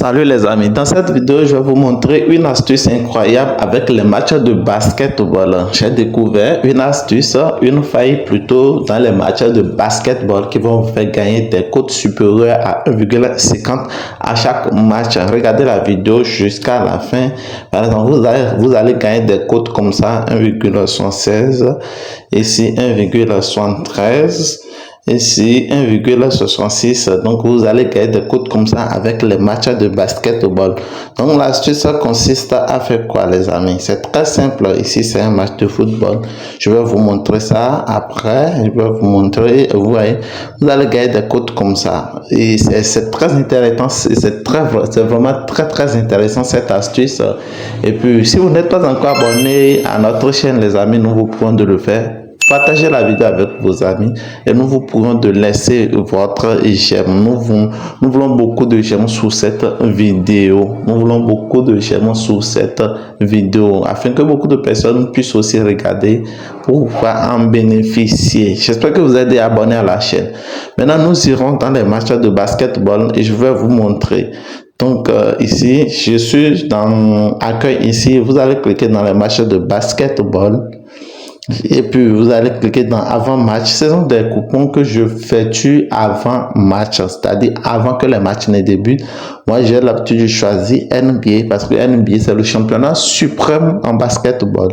Salut les amis, dans cette vidéo je vais vous montrer une astuce incroyable avec les matchs de basketball. J'ai découvert une astuce, une faille plutôt dans les matchs de basketball qui vont vous faire gagner des cotes supérieures à 1,50 à chaque match. Regardez la vidéo jusqu'à la fin. Par exemple, vous allez gagner des cotes comme ça, 1,76, ici 1,73. Ici 1,66, donc vous allez gagner des cotes comme ça avec les matchs de basketball. Donc l'astuce consiste à faire quoi les amis? C'est très simple. Ici c'est un match de football. Je vais vous montrer ça après. Je vais vous montrer. Vous voyez, vous allez gagner des cotes comme ça. Et c'est très intéressant. C'est vraiment très intéressant cette astuce. Et puis si vous n'êtes pas encore abonné à notre chaîne les amis, nous vous prions de le faire. Partagez la vidéo avec vos amis et nous vous prions de laisser votre j'aime. Nous voulons beaucoup de j'aime sous cette vidéo. Nous voulons beaucoup de j'aime sous cette vidéo afin que beaucoup de personnes puissent aussi regarder pour pouvoir en bénéficier. J'espère que vous êtes abonnés à la chaîne. Maintenant, nous irons dans les matchs de basketball et je vais vous montrer. Donc ici, je suis dans accueil ici. Vous allez cliquer dans les matchs de basketball. Et puis vous allez cliquer dans avant match. Ce sont des coupons que je effectue avant match, c'est-à-dire avant que les matchs ne débutent. Moi j'ai l'habitude de choisir NBA parce que NBA c'est le championnat suprême en basketball.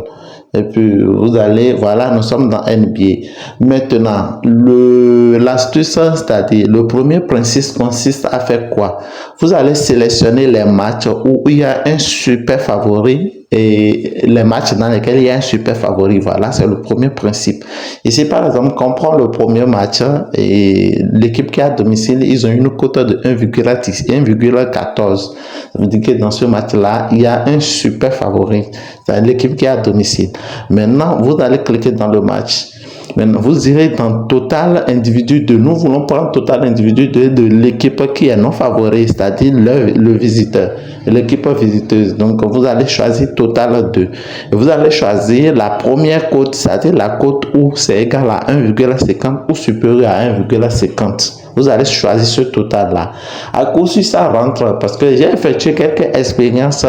Et puis vous allez, voilà, nous sommes dans NBA. Maintenant, l'astuce, c'est-à-dire le premier principe consiste à faire quoi? Vous allez sélectionner les matchs où il y a un super favori et les matchs dans lesquels il y a un super favori. Voilà, c'est le premier principe. Ici, par exemple, quand on prend le premier match et l'équipe qui est à domicile, ils ont une cote de 1,14. Ça veut dire que dans ce match-là, il y a un super favori. C'est l'équipe qui est à domicile. Maintenant, vous allez cliquer dans le match. Maintenant, vous irez dans total individu 2. Nous voulons prendre total individu 2 de l'équipe qui est non favorée, c'est-à-dire le visiteur, l'équipe visiteuse. Donc, vous allez choisir total 2. Et vous allez choisir la première cote, c'est-à-dire la cote où c'est égal à 1,50 ou supérieur à 1,50. Vous allez choisir ce total-là. À coup si ça rentre, parce que j'ai effectué quelques expériences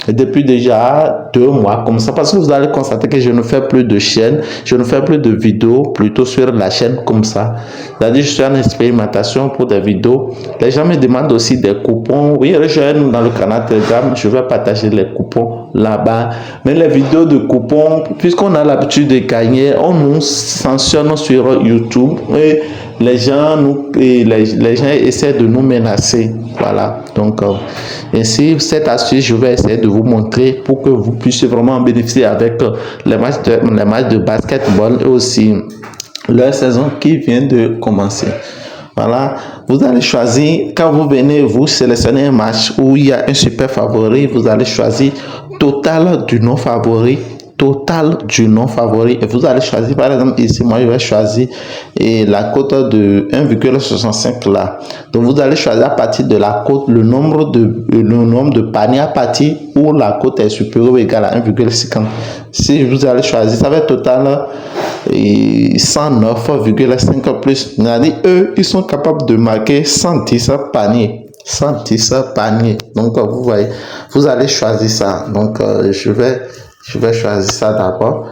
depuis déjà 2 mois comme ça, parce que vous allez constater que je ne fais plus de chaîne, je ne fais plus de vidéos plutôt sur la chaîne comme ça. C'est-à-dire je suis en expérimentation pour des vidéos. Les gens me demandent aussi des coupons. Oui, rejoignez-nous dans le canal Telegram, je vais partager les coupons là-bas. Mais les vidéos de coupons, puisqu'on a l'habitude de gagner, on nous sanctionne sur YouTube et les gens essaient de nous menacer. Voilà, donc ainsi cette astuce je vais essayer de vous montrer pour que vous puissiez vraiment bénéficier avec les matchs de basketball et aussi leur saison qui vient de commencer. Voilà, vous allez choisir, quand vous venez, vous sélectionnez un match où il y a un super favori, vous allez choisir total du non favori, total du non favori, et vous allez choisir, par exemple ici moi je vais choisir la cote de 1,65 là. Donc vous allez choisir à partir de la cote le nombre de paniers à partir où la cote est supérieure ou égale à 1,50. Si vous allez choisir, ça va être total 109,5 plus. C'est-à-dire eux ils sont capables de marquer 110 paniers. 110 paniers. Donc vous voyez, vous allez choisir ça. Donc je vais choisir ça d'abord.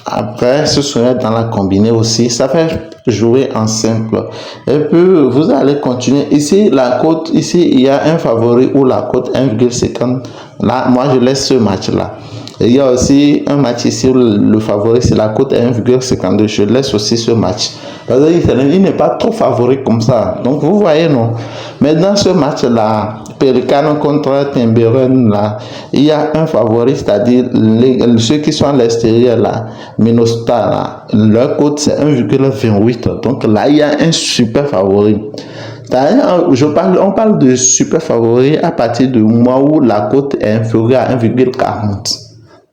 Après, ce serait dans la combinée aussi. Ça fait jouer en simple. Et puis, vous allez continuer. Ici, la cote, ici, il y a un favori ou la cote 1,50. Là, moi, je laisse ce match-là. Il y a aussi un match ici où le favori, c'est la cote 1,52. Je laisse aussi ce match. Parce qu'il n'est pas trop favori comme ça. Donc, vous voyez, non? Mais dans ce match-là, Pelicano contre Timberen, là, il y a un favori, c'est-à-dire ceux qui sont à l'extérieur, là, Minostar, là, leur cote, c'est 1,28. Donc, là, il y a un super favori. On parle de super favori à partir du moment où la cote est inférieure à 1,40.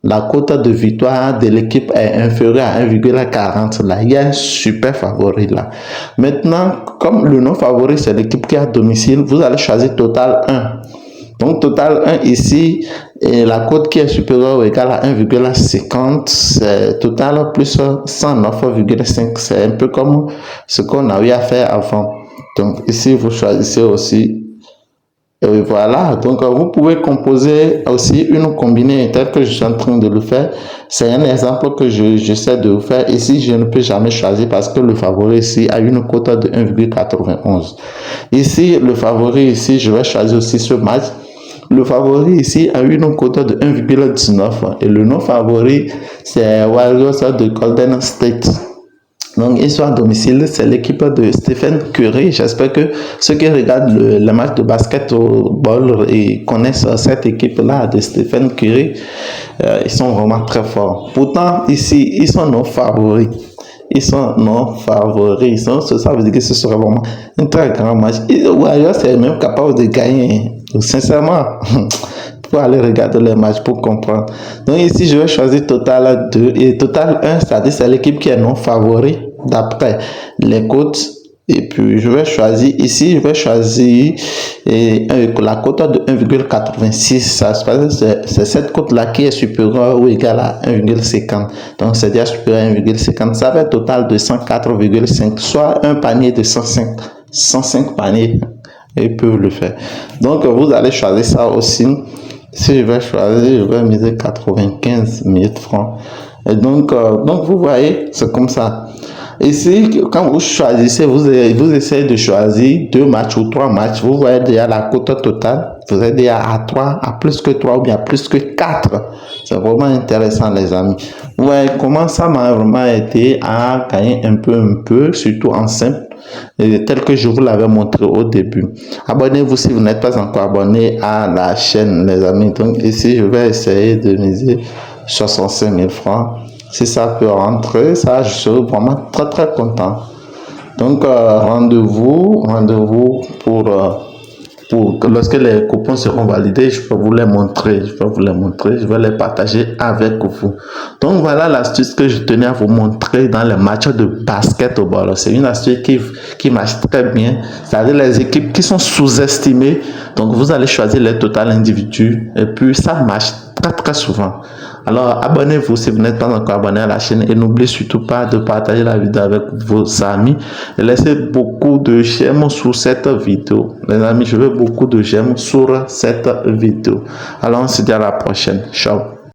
La cote de victoire de l'équipe est inférieure à 1,40. Là, il y a un super favori là. Maintenant, comme le non favori, c'est l'équipe qui est à domicile, vous allez choisir total 1. Donc, total 1 ici, et la cote qui est supérieure ou égale à 1,50, c'est total plus 109,5. C'est un peu comme ce qu'on a eu à faire avant. Donc, ici, vous choisissez aussi Et voilà, donc vous pouvez composer aussi une combinée telle que je suis en train de le faire. C'est un exemple que j'essaie de vous faire. Ici, je ne peux jamais choisir parce que le favori ici a une cote de 1,91. Ici, le favori ici, je vais choisir aussi ce match. Le favori ici a une cote de 1,19 et le non favori, c'est Warriors de Golden State. Donc, ils sont à domicile, c'est l'équipe de Stephen Curry. J'espère que ceux qui regardent le match de basketball et connaissent cette équipe-là de Stephen Curry, ils sont vraiment très forts. Pourtant, ici, ils sont nos favoris. Ils sont nos favoris. Ça veut dire que ce sera vraiment un très grand match. Et Warriors est même capable de gagner. Donc, sincèrement, pour aller regarder les matchs pour comprendre. Donc ici, je vais choisir Total 2 et Total 1, c'est-à-dire c'est l'équipe qui est non favori d'après les cotes. Et puis, je vais choisir ici, je vais choisir la cote de 1,86. C'est cette cote-là qui est supérieure ou égale à 1,50. Donc, c'est déjà supérieur à 1,50. Ça fait un total de 104,5, soit un panier de 105 paniers. Ils peuvent le faire. Donc, vous allez choisir ça aussi. Si je vais choisir, je vais miser 95 000 francs. Et donc vous voyez, c'est comme ça. Ici, quand vous choisissez, vous essayez de choisir 2 matchs ou 3 matchs. Vous voyez déjà la cote totale. Vous êtes déjà à 3, à plus que 3 ou bien à plus que 4. C'est vraiment intéressant, les amis. Vous voyez comment ça m'a vraiment aidé à gagner un peu, surtout en simple, tel que je vous l'avais montré au début. Abonnez-vous si vous n'êtes pas encore abonné à la chaîne, les amis. Donc ici, je vais essayer de miser 65 000 francs. Si ça peut rentrer, ça, je serai vraiment très content. Donc rendez-vous pour lorsque les coupons seront validés, je vais vous les montrer, je vais les partager avec vous. Donc voilà l'astuce que je tenais à vous montrer dans les matchs de basketball. C'est une astuce qui marche très bien. C'est-à-dire les équipes qui sont sous-estimées. Donc vous allez choisir les totales individus et puis ça marche très souvent. Alors abonnez-vous si vous n'êtes pas encore abonné à la chaîne et n'oubliez surtout pas de partager la vidéo avec vos amis et laissez beaucoup de j'aime sur cette vidéo. Les amis, je veux beaucoup de j'aime sur cette vidéo. Alors on se dit à la prochaine. Ciao.